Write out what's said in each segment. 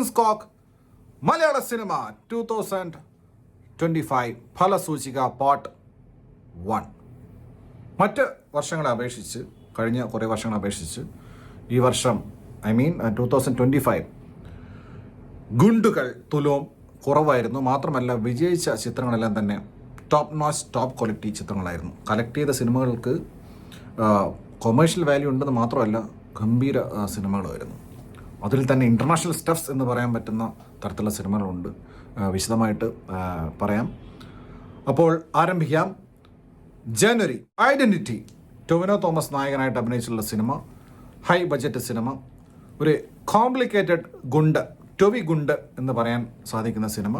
സ്കോക്ക് മലയാള cinema 2025 ഫലസൂചിക part 1. മറ്റ് വർഷങ്ങളെ അപേക്ഷിച്ച്, കഴിഞ്ഞ കുറേ വർഷങ്ങളെ അപേക്ഷിച്ച് ഈ വർഷം 2025 ഗുണ്ടുകൾ തുലോം കുറവായിരുന്നു. മാത്രമല്ല വിജയിച്ച ചിത്രങ്ങളെല്ലാം തന്നെ ടോപ്പ് ക്വാളിറ്റി ചിത്രങ്ങളായിരുന്നു. കളക്ട് ചെയ്ത സിനിമകൾക്ക് കൊമേഴ്ഷ്യൽ വാല്യൂ ഉണ്ടെന്ന് മാത്രമല്ല ഗംഭീര സിനിമകളായിരുന്നു. അതിൽ തന്നെ ഇൻ്റർനാഷണൽ സ്റ്റഫ്സ് എന്ന് പറയാൻ പറ്റുന്ന തരത്തിലുള്ള സിനിമകളുണ്ട്. വിശദമായിട്ട് പറയാം. അപ്പോൾ ആരംഭിക്കാം. ജനുവരി ഐഡൻറ്റിറ്റി, ടൊവിനോ തോമസ് നായകനായിട്ട് അഭിനയിച്ചിട്ടുള്ള സിനിമ, ഹൈ ബഡ്ജറ്റ് സിനിമ, ഒരു കോംപ്ലിക്കേറ്റഡ് ഗുണ്ട്, ടൊവി ഗുണ്ട് എന്ന് പറയാൻ സാധിക്കുന്ന സിനിമ.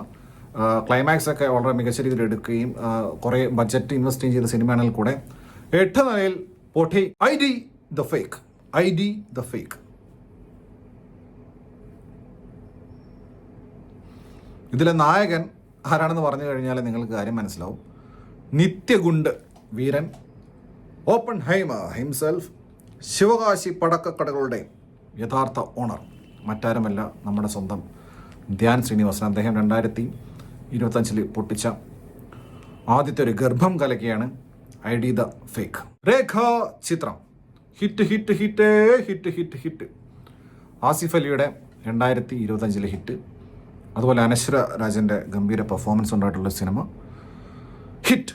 ക്ലൈമാക്സ് ഒക്കെ വളരെ മികച്ച രീതിയിൽ എടുക്കുകയും കുറേ ബഡ്ജറ്റ് ഇൻവെസ്റ്റ് ചെയ്ത സിനിമയാണെങ്കിൽ കൂടെ 8 നിലയിൽ പൊട്ടി. I D the fake. ഇതിലെ നായകൻ ആരാണെന്ന് പറഞ്ഞു കഴിഞ്ഞാൽ നിങ്ങൾക്ക് കാര്യം മനസ്സിലാവും. നിത്യഗുണ്ട് വീരൻ ഓപ്പൺഹൈമർ ഹിംസെൽഫ്, ശിവകാശി പടക്കക്കടകളുടെ യഥാർത്ഥ ഓണർ മറ്റാരുമല്ല, നമ്മുടെ സ്വന്തം ധ്യാൻ ശ്രീനിവാസൻ. അദ്ദേഹം 2025 പൊട്ടിച്ച ആദ്യത്തെ ഒരു ഗർഭം കലക്കിയാണ് ഐ ഡി ദ ഫേക്ക്. രേഖാ ചിത്രം ഹിറ്റ്. ആസിഫ് അലിയുടെ 2025 ഹിറ്റ്. അതുപോലെ അനശ്വര രാജൻ്റെ ഗംഭീര പെർഫോമൻസ് ഉണ്ടായിട്ടുള്ള സിനിമ ഹിറ്റ്.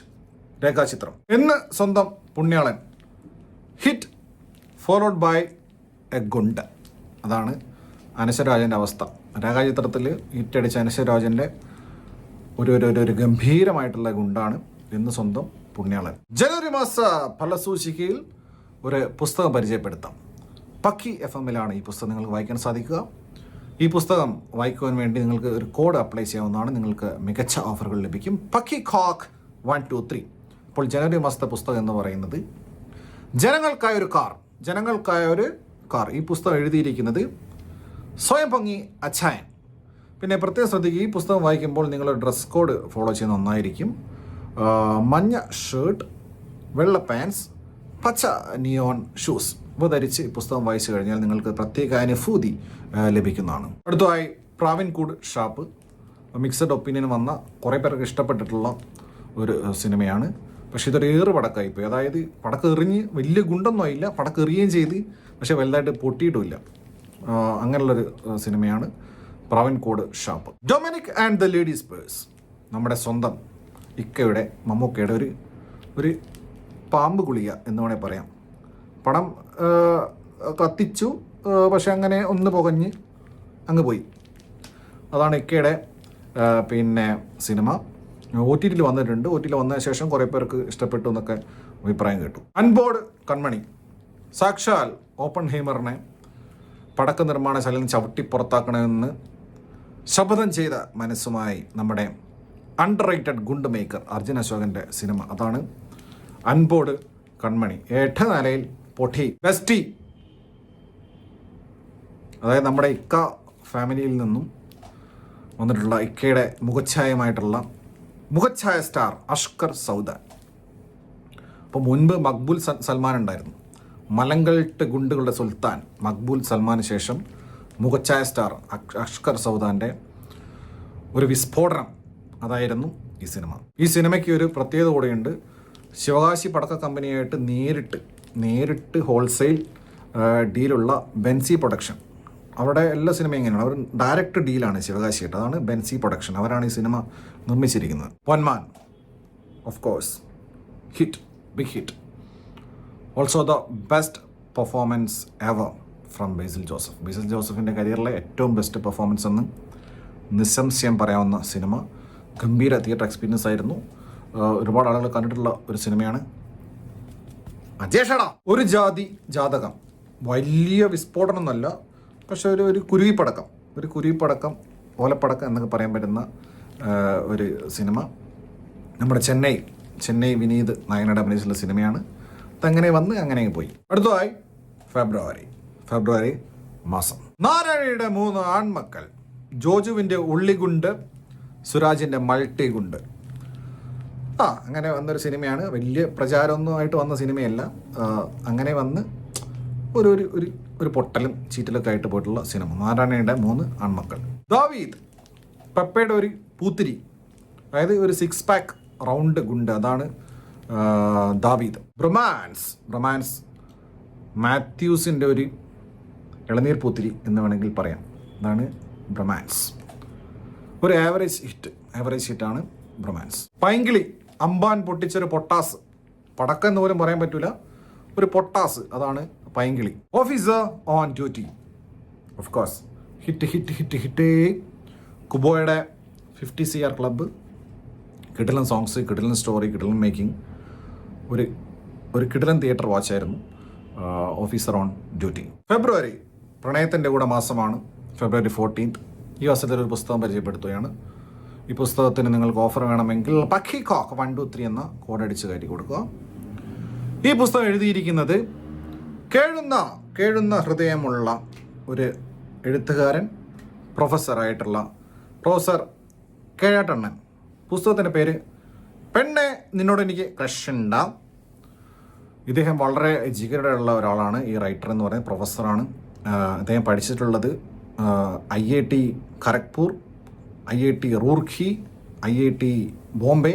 രേഖാചിത്രം എന്ന് സ്വന്തം Punyalan hit followed by A ഗുണ്ട്. അതാണ് അനശ്വരരാജൻ്റെ അവസ്ഥ. രേഖാചിത്രത്തിൽ ഹിറ്റടിച്ച അനശ്വരരാജൻ്റെ ഒരു ഗംഭീരമായിട്ടുള്ള ഗുണ്ടാണ് എന്ന് സ്വന്തം പുണ്യാളൻ. ജനുവരി മാസ ഫലസൂചികയിൽ ഒരു പുസ്തകം പരിചയപ്പെടുത്താം. പക്കി FM-ലാണ് ഈ പുസ്തകം നിങ്ങൾക്ക് വായിക്കാൻ സാധിക്കുക. ഈ പുസ്തകം വായിക്കുവാൻ വേണ്ടി നിങ്ങൾക്ക് ഒരു കോഡ് അപ്ലൈ ചെയ്യാവുന്നതാണ്. നിങ്ങൾക്ക് മികച്ച ഓഫറുകൾ ലഭിക്കും. പക്കി കോക്ക് 1, 2, 3. അപ്പോൾ ജനുവരി മാസത്തെ പുസ്തകം എന്ന് പറയുന്നത് ജനങ്ങൾക്കായൊരു കാർ. ഈ പുസ്തകം എഴുതിയിരിക്കുന്നത് സ്വയം പൊങ്ങി അച്ചായൻ. പിന്നെ പ്രത്യേകം ശ്രദ്ധിക്കുക, ഈ പുസ്തകം വായിക്കുമ്പോൾ നിങ്ങൾ ഡ്രസ് കോഡ് ഫോളോ ചെയ്യുന്ന ഒന്നായിരിക്കും. മഞ്ഞ ഷർട്ട്, വെള്ള പാൻസ്, പച്ച നിയോൺ ഷൂസ് ഇവ ധരിച്ച് ഈ പുസ്തകം വായിച്ചു കഴിഞ്ഞാൽ നിങ്ങൾക്ക് പ്രത്യേക അനുഭൂതി ലഭിക്കുന്നതാണ്. അടുത്തതായി പ്രാവിൻകൂട് ഷാപ്പ്. മിക്സഡ് ഒപ്പീനിയൻ വന്ന കുറേ പേർക്ക് ഇഷ്ടപ്പെട്ടിട്ടുള്ള ഒരു സിനിമയാണ്. പക്ഷേ ഇതൊരു പടക്കമായിപ്പോയി. അതായത് പടക്കം എറിഞ്ഞ് വലിയ ഗുണ്ടൊന്നും ആയില്ല, പടക്കം എറിയുകയും ചെയ്ത് പക്ഷേ വലുതായിട്ട് പൊട്ടിയിട്ടുമില്ല. അങ്ങനെയുള്ളൊരു സിനിമയാണ് Pravinkoodu shop. Dominic and the ladies purse, നമ്മുടെ സ്വന്തം ഇക്കയുടെ മമ്മൂക്കയുടെ ഒരു പാമ്പ് ഗുളിക എന്ന് വേണേൽ പറയാം. പടം കത്തിച്ചു, പക്ഷെ അങ്ങനെ ഒന്ന് പുകഞ്ഞ് അങ്ങ് പോയി. അതാണ് ഇക്കയുടെ സിനിമ. OTT വന്നിട്ടുണ്ട്. OTT വന്നതിന് ശേഷം കുറേ പേർക്ക് ഇഷ്ടപ്പെട്ടു എന്നൊക്കെ അഭിപ്രായം കേട്ടു. അൺബോർഡ് കൺമണി, സാക്ഷാൽ ഓപ്പൺഹൈമറിനെ പടക്ക നിർമ്മാണശാലയിൽ ചവിട്ടി പുറത്താക്കണമെന്ന് ശപഥം ചെയ്ത മനസ്സുമായി നമ്മുടെ അണ്ടർ റേറ്റഡ് ഗുണ്ട് മേക്കർ അർജുൻ അശോകൻ്റെ സിനിമ. അതാണ് അൺബോർഡ് കൺമണി. 8 നിലയിൽ പൊട്ടി. ബെസ്റ്റി, അതായത് നമ്മുടെ ഇക്ക ഫാമിലിയിൽ നിന്നും വന്നിട്ടുള്ള ഇക്കയുടെ മുഖച്ഛായ സ്റ്റാർ അഷ്കർ സൗദാൻ. അപ്പോൾ മുൻപ് മക്ബൂൽ സൽമാൻ ഉണ്ടായിരുന്നു. മലങ്കൾട്ട് ഗുണ്ടുകളുടെ സുൽത്താൻ മക്ബൂൽ സൽമാന് ശേഷം മുഖച്ഛായ സ്റ്റാർ അഷ്കർ സൗദാൻ്റെ ഒരു വിസ്ഫോടനം അതായിരുന്നു ഈ സിനിമ. ഈ സിനിമയ്ക്ക് ഒരു പ്രത്യേകത കൂടെയുണ്ട്. ശിവകാശി പടക്ക കമ്പനിയായിട്ട് നേരിട്ട് ഹോൾസെയിൽ ഡീലുള്ള ബെൻസി പ്രൊഡക്ഷൻ. അവിടെ എല്ലാ സിനിമയും എങ്ങനെയാണ്, അവർ ഡയറക്റ്റ് ഡീലാണ് ശിവകാശിയായിട്ട്. അതാണ് ബെൻസി പ്രൊഡക്ഷൻ. അവരാണ് ഈ സിനിമ നിർമ്മിച്ചിരിക്കുന്നത്. Ponman of course big hit. Also the best performance ever from Basil ജോസഫിൻ്റെ കരിയറിലെ ഏറ്റവും ബെസ്റ്റ് പെർഫോമൻസ് എന്ന് നിസ്സംശയം പറയാവുന്ന സിനിമ. ഗംഭീര തിയേറ്റർ എക്സ്പീരിയൻസ് ആയിരുന്നു. ഒരുപാട് ആളുകൾ കണ്ടിട്ടുള്ള ഒരു സിനിമയാണ്. അജേഷടാ ഒരു ജാതകം. വലിയ വിസ്ഫോടനമൊന്നുമല്ല, പക്ഷെ ഒരു കുരുവിപ്പടക്കം ഓലപ്പടക്കം എന്നൊക്കെ പറയാൻ പറ്റുന്ന ഒരു സിനിമ. നമ്മുടെ ചെന്നൈ വിനീത് നായകനായിട്ട് അഭിനയിച്ചുള്ള സിനിമയാണ്. അതങ്ങനെ വന്ന് അങ്ങനെ പോയി. അടുത്തതായി ഫെബ്രുവരി മാസം. നാരായണയുടെ 3 ആൺമക്കൾ, ജോജുവിൻ്റെ ഉള്ളിഗുണ്ട്, സുരാജിൻ്റെ മൾട്ടി ഗുണ്ട്. അങ്ങനെ വന്നൊരു സിനിമയാണ്. വലിയ പ്രചാരമൊന്നുമായിട്ട് വന്ന സിനിമയല്ല. അങ്ങനെ വന്ന് ഒരു പൊട്ടലും ചീറ്റലൊക്കെ ആയിട്ട് പോയിട്ടുള്ള സിനിമ നാരായണയുടെ 3 ആൺമക്കൾ. ദാവീദ് പെപ്പയുടെ ഒരു പൂത്തിരി, അതായത് ഒരു 6 പാക്ക് റൗണ്ട് ഗുണ്ട്, അതാണ് ദാവീദ്. ബ്രൊമാൻസ് മാത്യൂസിൻ്റെ ഒരു ഇളനീർ പൂത്തിരി എന്ന് വേണമെങ്കിൽ പറയാം. അതാണ് ബ്രൊമാൻസ്. ഒരു ആവറേജ് ഹിറ്റാണ് ബ്രൊമാൻസ്. പൈങ്കിളി അമ്പാൻ പൊട്ടിച്ചൊരു പൊട്ടാസ്, പടക്കം എന്ന് പോലും പറയാൻ പറ്റൂല, ഒരു പൊട്ടാസ്, അതാണ് Painkili. Officer on duty, of course hit. കുബോയുടെ 50 CR ക്ലബ്ബ്, കിടിലൻ സോങ്സ്, കിടിലൻ സ്റ്റോറി, കിടിലൻ മേക്കിംഗ്, ഒരു കിടിലൻ തിയേറ്റർ വാച്ചായിരുന്നു ഓഫീസർ ഓൺ ഡ്യൂട്ടി. ഫെബ്രുവരി പ്രണയത്തിൻ്റെ കൂടെ മാസമാണ്. ഫെബ്രുവരി 14 ഈ വർഷത്തിൽ ഒരു പുസ്തകം പരിചയപ്പെടുത്തുകയാണ്. ഈ പുസ്തകത്തിന് നിങ്ങൾക്ക് ഓഫർ വേണമെങ്കിൽ പക്കിക്കോക്ക് 123 എന്ന കോഡടിച്ച് കയറ്റി കൊടുക്കുക. ഈ പുസ്തകം എഴുതിയിരിക്കുന്നത് കേഴുന്ന ഹൃദയമുള്ള ഒരു എഴുത്തുകാരൻ, പ്രൊഫസർ കേഴാട്ടണ്ണൻ. പുസ്തകത്തിൻ്റെ പേര് പെണ്ണെ നിന്നോട് എനിക്ക് ക്രഷുണ്ട. ഇദ്ദേഹം വളരെ ജിഗറുള്ള ഒരാളാണ്. ഈ റൈറ്റർ എന്ന് പറയുന്നത് പ്രൊഫസറാണ്. അദ്ദേഹം പഠിച്ചിട്ടുള്ളത് IIT Kharagpur, IIT റൂർഖി, IIT Bombay,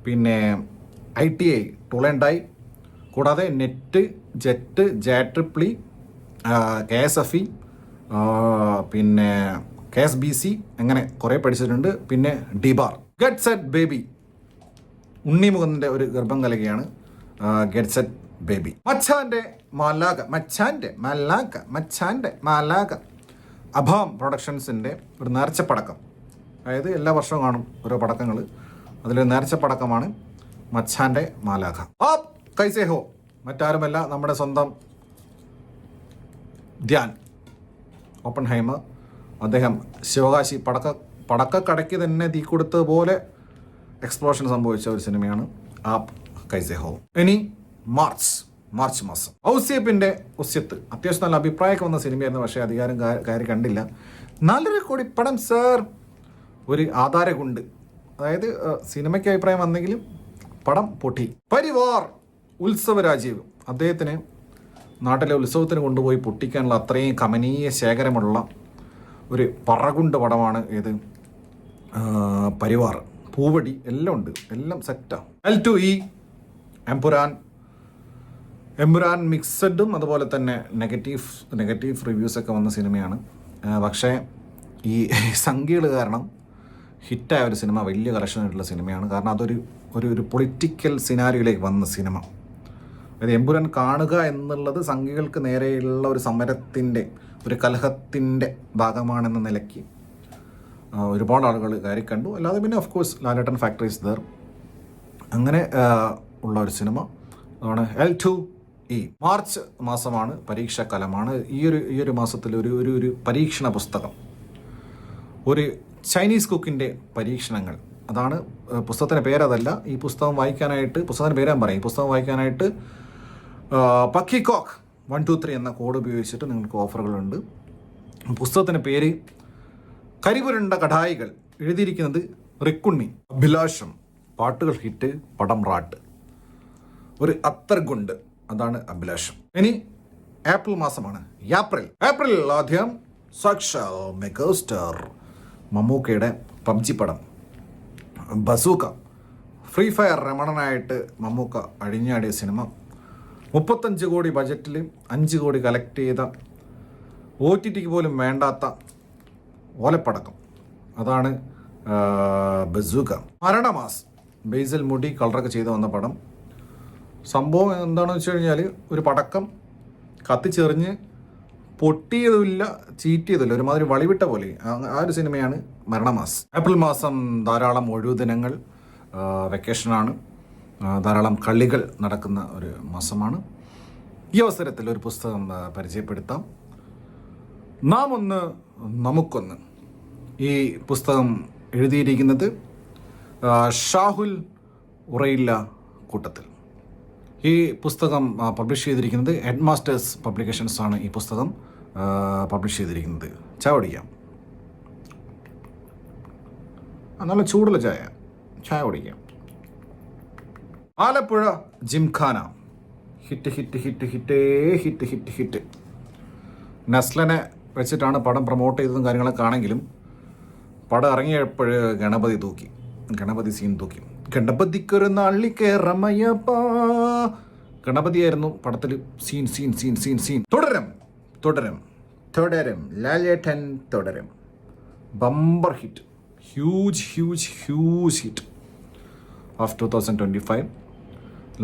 പിന്നെ ITI ടൂളൻഡായി, കൂടാതെ നെറ്റ്, JEE, KSFE, പിന്നെ KSBC, അങ്ങനെ കുറേ പഠിച്ചിട്ടുണ്ട്. പിന്നെ ഡിബാർ. ഗെറ്റ് സെറ്റ് ബേബി, ഉണ്ണിമുഖൻ്റെ ഒരു ഗർഭം കലകയാണ് ഗെറ്റ് സെറ്റ് ബേബി. മച്ചാൻ്റെ മാലാക അഭാം പ്രൊഡക്ഷൻസിൻ്റെ ഒരു നേർച്ചപ്പടക്കം, അതായത് എല്ലാ വർഷവും കാണും ഓരോ പടക്കങ്ങൾ, അതിലൊരു നേർച്ചപ്പടക്കമാണ് മച്ചാൻ്റെ മാലാഖ. ആപ് കൈസേ ഹോ, മറ്റാരുമല്ല നമ്മുടെ സ്വന്തം ധ്യാൻ ഓപ്പൺഹൈമർ. അദ്ദേഹം ശിവകാശി പടക്കക്കടയ്ക്ക് തന്നെ തീ കൊടുത്തതുപോലെ എക്സ്പ്ലോഷൻ സംഭവിച്ച ഒരു സിനിമയാണ് ആപ് കൈസേ ഹോ. ഇനി മാർച്ച് മാസം ഔസ്യപ്പിൻ്റെ ഉസ്യത്ത്, അത്യാവശ്യം നല്ല അഭിപ്രായമൊക്കെ വന്ന സിനിമയായിരുന്നു. പക്ഷേ അധികാരം കയറി കണ്ടില്ല. 4.5 കോടി പടം സാർ, ഒരു ആധാരകുണ്ട്. അതായത് സിനിമയ്ക്ക് അഭിപ്രായം വന്നെങ്കിലും പടം പൊട്ടി. പരിവാർ ഉത്സവ രാജീവ്, അദ്ദേഹത്തിന് നാട്ടിലെ ഉത്സവത്തിന് കൊണ്ടുപോയി പൊട്ടിക്കാനുള്ള അത്രയും കമനീയ ശേഖരമുള്ള ഒരു പറകുണ്ട് പടമാണ് ഏത് പരിവാർ. പൂവടി എല്ലാം ഉണ്ട്, എല്ലാം സെറ്റാണ്. L2E എമ്പുരാൻ മിക്സഡും അതുപോലെ തന്നെ നെഗറ്റീവ് റിവ്യൂസൊക്കെ വന്ന സിനിമയാണ്. പക്ഷേ ഈ സംഖ്യകൾ കാരണം ഹിറ്റായ ഒരു സിനിമ, വലിയ കളക്ഷൻ ആയിട്ടുള്ള സിനിമയാണ്. കാരണം അതൊരു പൊളിറ്റിക്കൽ സിനാരിയോയിലേക്ക് വന്ന സിനിമ. അതായത് എമ്പുരാൻ കാണുക എന്നുള്ളത് സംഖ്യകൾക്ക് നേരെയുള്ള ഒരു സമരത്തിൻ്റെ, ഒരു കലഹത്തിൻ്റെ ഭാഗമാണെന്ന നിലയ്ക്ക് ഒരുപാട് ആളുകൾ കയറി കണ്ടു. അല്ലാതെ പിന്നെ of course Lalettan factories there, അങ്ങനെ ഉള്ള ഒരു സിനിമ ആണ് L2E. മാർച്ച് മാസമാണ്, പരീക്ഷാക്കാലമാണ്. ഈ ഒരു മാസത്തിൽ ഒരു പരീക്ഷണ പുസ്തകം, ഒരു ചൈനീസ് കുക്കിൻ്റെ പരീക്ഷണങ്ങൾ, അതാണ് പുസ്തകത്തിൻ്റെ പേരതല്ല. ഈ പുസ്തകം വായിക്കാനായിട്ട്, പുസ്തകത്തിൻ്റെ പേരാൻ പറയും, ഈ പുസ്തകം വായിക്കാനായിട്ട് പക്കിക്കോക്ക് 123 എന്ന കോഡ് ഉപയോഗിച്ചിട്ട് നിങ്ങൾക്ക് ഓഫറുകളുണ്ട്. പുസ്തകത്തിൻ്റെ പേര് കരിപുരണ്ട കടായികൾ, എഴുതിയിരിക്കുന്നത് റിക്കുണ്ണി. അഭിലാഷം, പാട്ടുകൾ ഹിറ്റ്, പടം റാട്ട്, ഒരു അത്തർഗുണ്ട്, അതാണ് അഭിലാഷം. ഇനി ഏപ്രിൽ മാസമാണ്. ഏപ്രിൽ ആദ്യം സാക്ഷാൽ മെഗാസ്റ്റാർ മമ്മൂക്കയുടെ PUBG പടം ബസൂക്ക. ഫ്രീ ഫയർ രമണനായിട്ട് മമ്മൂക്ക അഴിഞ്ഞാടിയ സിനിമ. 35 കോടി ബജറ്റിൽ 5 കോടി കളക്ട് ചെയ്ത, OTTക്ക് പോലും വേണ്ടാത്ത ഓലപ്പടക്കം, അതാണ് ബസൂക്ക. മരണമാസ്, ബേസിൽ മുടി കളറൊക്കെ ചെയ്ത് വന്ന പടം. സംഭവം എന്താണെന്ന് വെച്ച് കഴിഞ്ഞാൽ ഒരു പടക്കം കത്തിച്ചെറിഞ്ഞ് പൊട്ടിയതുമില്ല ചീറ്റിയതുമില്ല, ഒരുമാതിരി വളിവിട്ട പോലെ, ആ ഒരു സിനിമയാണ് മരണമാസ്. ഏപ്രിൽ മാസം ധാരാളം ഒഴിവുദിനങ്ങൾ, വെക്കേഷനാണ്, ധാരാളം കളികൾ നടക്കുന്ന ഒരു മാസമാണ്. ഈ അവസരത്തിൽ ഒരു പുസ്തകം പരിചയപ്പെടുത്താം, നാം ഒന്ന് നമുക്കൊന്ന്. ഈ പുസ്തകം എഴുതിയിരിക്കുന്നത് ഷാഹുൽ ഉറയില്ല കൂട്ടത്തിൽ. ഈ പുസ്തകം പബ്ലിഷ് ചെയ്തിരിക്കുന്നത് ഹെഡ്മാസ്റ്റേഴ്സ് പബ്ലിക്കേഷൻസ് ആണ്. ഈ പുസ്തകം പബ്ലിഷ് ചെയ്തിരിക്കുന്നത്. ചായ കുടിക്കാം, നല്ല ചൂടുള്ള ചായ കുടിക്കാം. ആലപ്പുഴ ജിംഖാന, ഹിറ്റ്. നസ്ലനെ വെച്ചിട്ടാണ് പടം പ്രൊമോട്ട് ചെയ്തതും കാര്യങ്ങളൊക്കെ ആണെങ്കിലും പടം ഇറങ്ങിയപ്പോൾ ഗണപതി സീൻ തൂക്കി. ഗണപതിക്കൊരു നാളിക്കേറമയപ്പാ, ഗണപതിയായിരുന്നു പടത്തിൽ സീൻ. തുടരും ലാലേട്ടൻ തുടരും. Bumper hit, huge hit of 2025.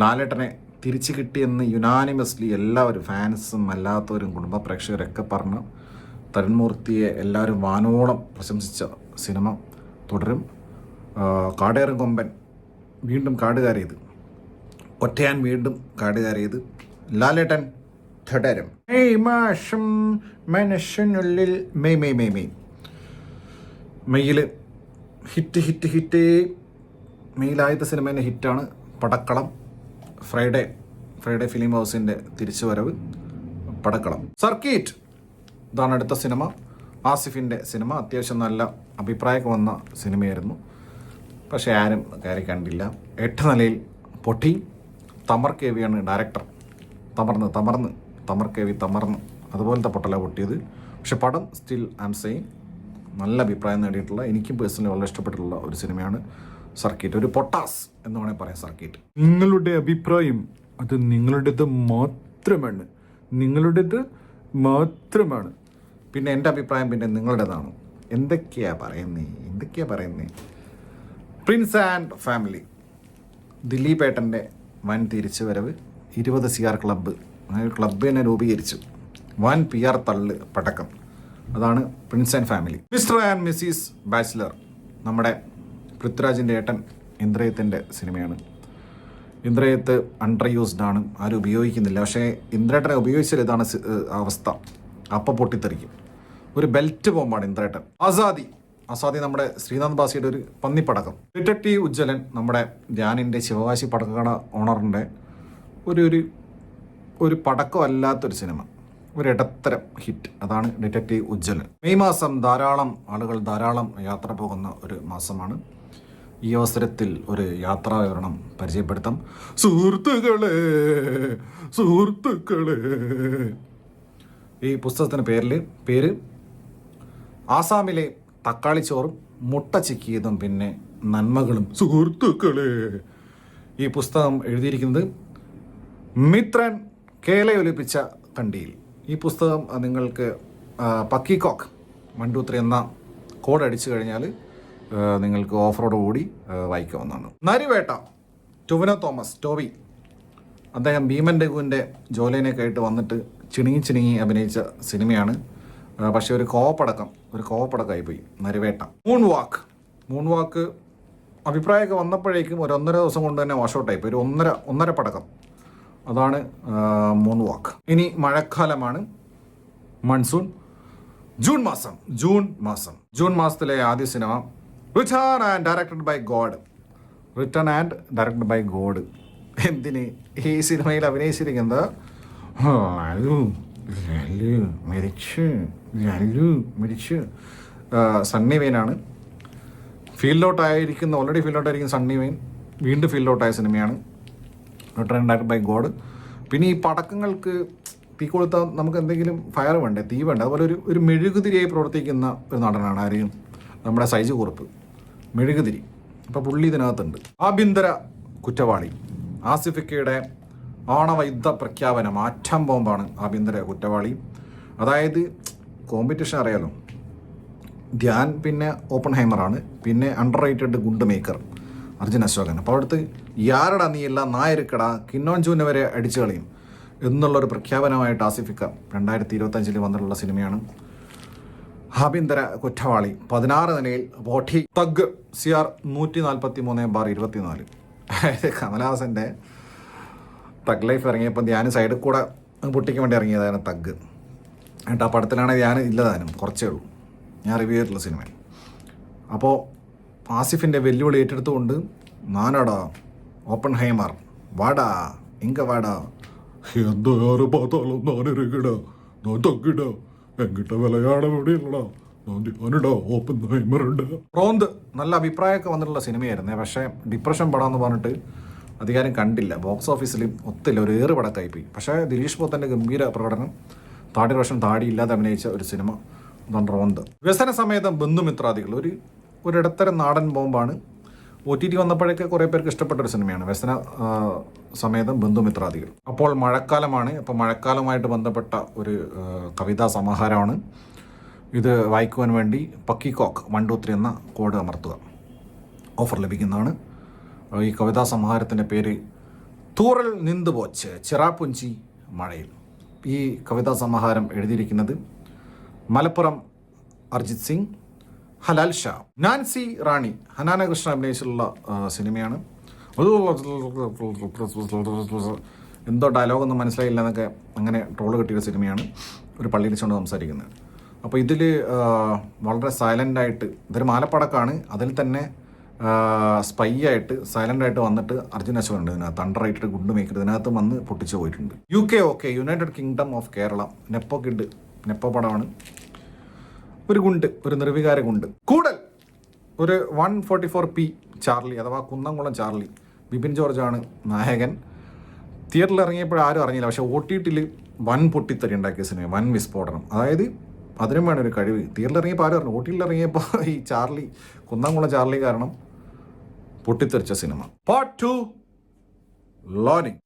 ലാലേട്ടനെ തിരിച്ചു കിട്ടിയെന്ന് യുനാനിമസ്ലി എല്ലാവരും, ഫാൻസും അല്ലാത്തവരും കുടുംബ പ്രേക്ഷകരൊക്കെ പറഞ്ഞ് തരുൺമൂർത്തിയെ എല്ലാവരും വാനോളം പ്രശംസിച്ച സിനിമ തുടരും. കാടേറും കൊമ്പൻ വീണ്ടും കാടുകയറിയത്, ഒറ്റയാൻ വീണ്ടും കാടുകയറിയത്, ലാലേട്ടൻ തുടരും. മാഷം മനസ്സിനുള്ളിൽ മെയ്യിൽ ഹിറ്റ്. മെയ്യിലാദ്യത്തെ സിനിമേൻ്റെ ഹിറ്റാണ് പടക്കളം. ഫ്രൈഡേ ഫിലിം ഹൗസിൻ്റെ തിരിച്ചുവരവ്, പടക്കളം. സർക്കീറ്റ്, ഇതാണ് അടുത്ത സിനിമ. ആസിഫിൻ്റെ സിനിമ. അത്യാവശ്യം നല്ല അഭിപ്രായമൊക്കെ വന്ന സിനിമയായിരുന്നു. പക്ഷേ ആരും കയറി കണ്ടില്ല. 8 നിലയിൽ പൊട്ടി. തമർ KVയാണ് ഡയറക്ടർ. തമർ KV അതുപോലത്തെ പൊട്ടല പൊട്ടിയത്. പക്ഷെ പടം സ്റ്റിൽ സെയിം നല്ല അഭിപ്രായം നേടിയിട്ടുള്ള, എനിക്കും പേഴ്സണലി വളരെ ഇഷ്ടപ്പെട്ടിട്ടുള്ള ഒരു സിനിമയാണ് സർക്കീറ്റ്. ഒരു പൊട്ടാസ് എന്ന് വേണമെങ്കിൽ പറയാം സർക്കീറ്റ്. നിങ്ങളുടെ അഭിപ്രായം അത് നിങ്ങളുടേത് മാത്രമാണ്. പിന്നെ എൻ്റെ അഭിപ്രായം പിന്നെ നിങ്ങളുടേതാണ്. എന്തൊക്കെയാ പറയുന്നേ. പ്രിൻസ് ആൻഡ് ഫാമിലി, ദിലീപ് ഏട്ടൻ്റെ വൻ തിരിച്ചു വരവ്. 20 CR ക്ലബ്ബ് തന്നെ രൂപീകരിച്ചു. വൻ PR തള്ള് പടക്കം. അതാണ് Prince and family. Mister and Mrs bachelor, നമ്മുടെ പൃഥ്വിരാജിൻ്റെ ഏട്ടൻ ഇന്ദ്രയത്തിൻ്റെ സിനിമയാണ്. ഇന്ദ്രയത്ത് അണ്ടർ യൂസ്ഡ് ആണ്, ആരും ഉപയോഗിക്കുന്നില്ല. പക്ഷേ ഇന്ദ്രേട്ടനെ ഉപയോഗിച്ചാൽ ഇതാണ് അവസ്ഥ, അപ്പം പൊട്ടിത്തെറിക്കും. ഒരു ബെൽറ്റ് ബോംബാണ് ഇന്ദ്രേട്ടൻ. ആസാദി നമ്മുടെ ശ്രീനാഥ് ബാസിയുടെ ഒരു പന്നിപ്പടക്കം. ഡിറ്റക്റ്റീവ് ഉജ്ജ്വലൻ, നമ്മുടെ ധ്യാനിൻ്റെ ശിവകാശി പടക്കക്കട ഓണറിൻ്റെ ഒരു പടക്കമല്ലാത്തൊരു സിനിമ, ഒരു ഇടത്തരം ഹിറ്റ്. അതാണ് ഡിറ്റക്റ്റീവ് ഉജ്ജ്വലൻ. മെയ് മാസം ധാരാളം ആളുകൾ യാത്ര പോകുന്ന ഒരു മാസമാണ്. ഈ അവസരത്തിൽ ഒരു യാത്രാ വിവരണം പരിചയപ്പെടുത്താം. സുഹൃത്തുക്കളെ, ഈ പുസ്തകത്തിൻ്റെ പേര് ആസാമിലെ തക്കാളിച്ചോറും മുട്ട ചിക്കിയതും പിന്നെ നന്മകളും. സുഹൃത്തുക്കളെ, ഈ പുസ്തകം എഴുതിയിരിക്കുന്നത് മിത്രൻ കേലയൊലിപ്പിച്ച കണ്ടിയിൽ. ഈ പുസ്തകം നിങ്ങൾക്ക് പക്കിക്കോക്ക് 123 എന്ന കോഡ് അടിച്ചു കഴിഞ്ഞാൽ നിങ്ങൾക്ക് ഓഫറോട് കൂടി വായിക്കാവുന്നതാണ്. നരിവേട്ട, ടോബി, അദ്ദേഹം ഭീമൻ രഘുവിൻ്റെ ജോലിനൊക്കെ ആയിട്ട് വന്നിട്ട് ചിണുങ്ങി അഭിനയിച്ച സിനിമയാണ്. പക്ഷേ ഒരു കോവപ്പടക്കമായി പോയി നരിവേട്ട. മൂൺ വാക്ക് അഭിപ്രായമൊക്കെ വന്നപ്പോഴേക്കും ഒരു 1.5 ദിവസം കൊണ്ട് തന്നെ വാഷൗട്ടായി പോയി. ഒരു ഒന്നര പടക്കം. അതാണ് മൂൺ വാക്ക്. ഇനി മഴക്കാലമാണ്, മൺസൂൺ. ജൂൺ മാസത്തിലെ ആദ്യ സിനിമ return and directed by god. എന്തിന് ഈ സിനിമയിൽ അഭിനയിച്ചിരിക്കുന്നത്? മരിച്ച് സണ്ണി വെയിനാണ്. ഓൾറെഡി ഫീൽഡ് ഔട്ടായിരിക്കുന്ന സണ്ണി വെയിൻ വീണ്ടും ഫീൽഡ് ഔട്ടായ സിനിമയാണ് റിട്ടേൺ ഡയറക്റ്റഡ് ബൈ ഗോഡ്. പിന്നെ ഈ പടക്കങ്ങൾക്ക് തീ കൊളുത്താൻ നമുക്ക് എന്തെങ്കിലും ഫയർ വേണ്ടേ, തീ വേണ്ടേ. അതുപോലെ ഒരു മെഴുകുതിരിയായി പ്രവർത്തിക്കുന്ന ഒരു നടനാണ് ആരെയും നമ്മുടെ സൈജു കുറുപ്പ്. മെഴുകുതിരി. അപ്പോൾ പുള്ളി ഇതിനകത്തുണ്ട്. ആഭ്യന്തര കുറ്റവാളി, ആസിഫിക്കയുടെ ആണവയുദ്ധ പ്രഖ്യാപനം, ആറ്റം ബോംബാണ് ആഭ്യന്തര കുറ്റവാളി. അതായത് കോമ്പറ്റീഷൻ അറിയാലോ, ധ്യാൻ പിന്നെ ഓപ്പൺ ഹൈമറാണ്, പിന്നെ അണ്ടർ റേറ്റഡ് ഗുണ്ട് മേക്കർ അർജുൻ അശോകൻ. അപ്പോൾ അവിടുത്തെ യാരടാ നീ എല്ലാം നായരുക്കട കിന്നോൺ ജൂനെ വരെ അടിച്ചു കളയും എന്നുള്ളൊരു പ്രഖ്യാപനമായിട്ട് ആസിഫിക്ക 2025 വന്നിട്ടുള്ള സിനിമയാണ് ആഭ്യന്തര കുറ്റവാളി. 16 നിലയിൽ ബോട്ടി. Thug CR 143/24. അതായത് കമലഹാസൻ്റെ തഗ് ലൈഫ് ഇറങ്ങിയപ്പോൾ ധ്യാൻ സൈഡിൽ കൂടെ പൊട്ടിക്കാൻ വേണ്ടി ഇറങ്ങിയതാണ് തഗ്. എന്നിട്ട് ആ പടത്തിലാണെങ്കിൽ ധ്യാൻ ഇല്ലതാനും, കുറച്ചേ ഉള്ളൂ. ഞാൻ റിവ്യൂ ചെയ്തിട്ടുള്ള സിനിമ. അപ്പോൾ ആസിഫിൻ്റെ വെല്ലുവിളി ഏറ്റെടുത്തുകൊണ്ട് നാനടാ ഓപ്പൺ ഹൈമർ വാടാ വാടാ എന്താ ആറ് പാത്താലും നാനിറങ്ങിടാ ഞാൻ തക്കിട എങ്കിട്ട വിലയാട എവിടെയല്ലടാ ഞാനിടാ ഓപ്പൺ ഹൈമറുണ്ട്. റോന്ത് നല്ല അഭിപ്രായമൊക്കെ വന്നിട്ടുള്ള സിനിമയായിരുന്നേ. പക്ഷേ ഡിപ്രഷൻ പടമെന്ന് പറഞ്ഞിട്ട് അധികാരം കണ്ടില്ല. ബോക്സ് ഓഫീസിലും ഒത്തില്ല, ഒരു പടക്കായിപ്പോയി. പക്ഷേ ദിലീഷ് പോത്തൻ്റെ ഗംഭീര പ്രകടനം, താടി റോഷൻ താടിയില്ലാതെ അഭിനയിച്ച ഒരു സിനിമ റോന്ത്. വ്യസന സമേതം ബന്ധുമിത്രാദികൾ ഒരിടത്തരം നാടൻ ബോംബാണ്. OTT വന്നപ്പോഴേക്ക് കുറേ പേർക്ക് ഇഷ്ടപ്പെട്ട ഒരു സിനിമയാണ് വ്യസന സമേതം ബന്ധുമിത്രാദികൾ. അപ്പോൾ മഴക്കാലമാണ്. അപ്പോൾ മഴക്കാലവുമായിട്ട് ബന്ധപ്പെട്ട ഒരു കവിതാ സമാഹാരമാണ് ഇത്. വായിക്കുവാൻ വേണ്ടി പക്കിക്കോക്ക് 123 എന്ന കോഡ് അമർത്തുക, ഓഫർ ലഭിക്കുന്നതാണ്. ഈ കവിതാ സമാഹാരത്തിൻ്റെ പേര് തൂറൽ നിന്തുപോച്ച് ചിറാപ്പുഞ്ചി മഴയിൽ. ഈ കവിതാ സമാഹാരം എഴുതിയിരിക്കുന്നത് മലപ്പുറം അർജിത് സിംഗ്, ഹലാൽ ഷാ, നാൻസി റാണി, ഹനാന കൃഷ്ണ അഭിനയിച്ചിട്ടുള്ള സിനിമയാണ്. എന്തോ ഡയലോഗൊന്നും മനസ്സിലായില്ല എന്നൊക്കെ അങ്ങനെ ട്രോള് കിട്ടിയ സിനിമയാണ്. ഒരു പള്ളിയിൽ വെച്ചുകൊണ്ട് സംസാരിക്കുന്നത്. അപ്പോൾ ഇതിൽ വളരെ സൈലൻ്റായിട്ട്, ഇതൊരു മാലപ്പടക്കാണ്, അതിൽ തന്നെ സ്പൈ ആയിട്ട് സൈലൻ്റായിട്ട് വന്നിട്ട് അർജുൻ അശോകനുണ്ട് ഇതിനകത്ത്. തണ്ടറായിട്ട് ഗുണ്ട് മേക്കർ ഇതിനകത്ത് വന്ന് പൊട്ടിച്ചു പോയിട്ടുണ്ട്. UK United kingdom of Kerala നെപ്പോ kid, നെപ്പോ പടമാണ്. ഒരു ഗുണ്ട്, ഒരു നിർവികാര ഗുണ്ട്. കൂടൽ ഒരു 144P ചാർലി അഥവാ കുന്നംകുളം ചാർലി. ബിപിൻ ജോർജാണ് നായകൻ. തിയേറ്ററിൽ ഇറങ്ങിയപ്പോൾ ആരും അറിഞ്ഞില്ല, പക്ഷേ OTT വൻ പൊട്ടിത്തെറി ഉണ്ടാക്കിയ സിനിമ, വൻ വിസ്ഫോടനം. അതായത് അതിനും വേണം ഒരു കഴിവ്. തിയേറ്ററിൽ ഇറങ്ങിയപ്പോൾ ആരും അറിഞ്ഞു, OTT ഇറങ്ങിയപ്പോൾ ഈ ചാർലി, കുന്നംകുളം ചാർലി കാരണം പൊട്ടിത്തെറിച്ച സിനിമ. Part 2 learning.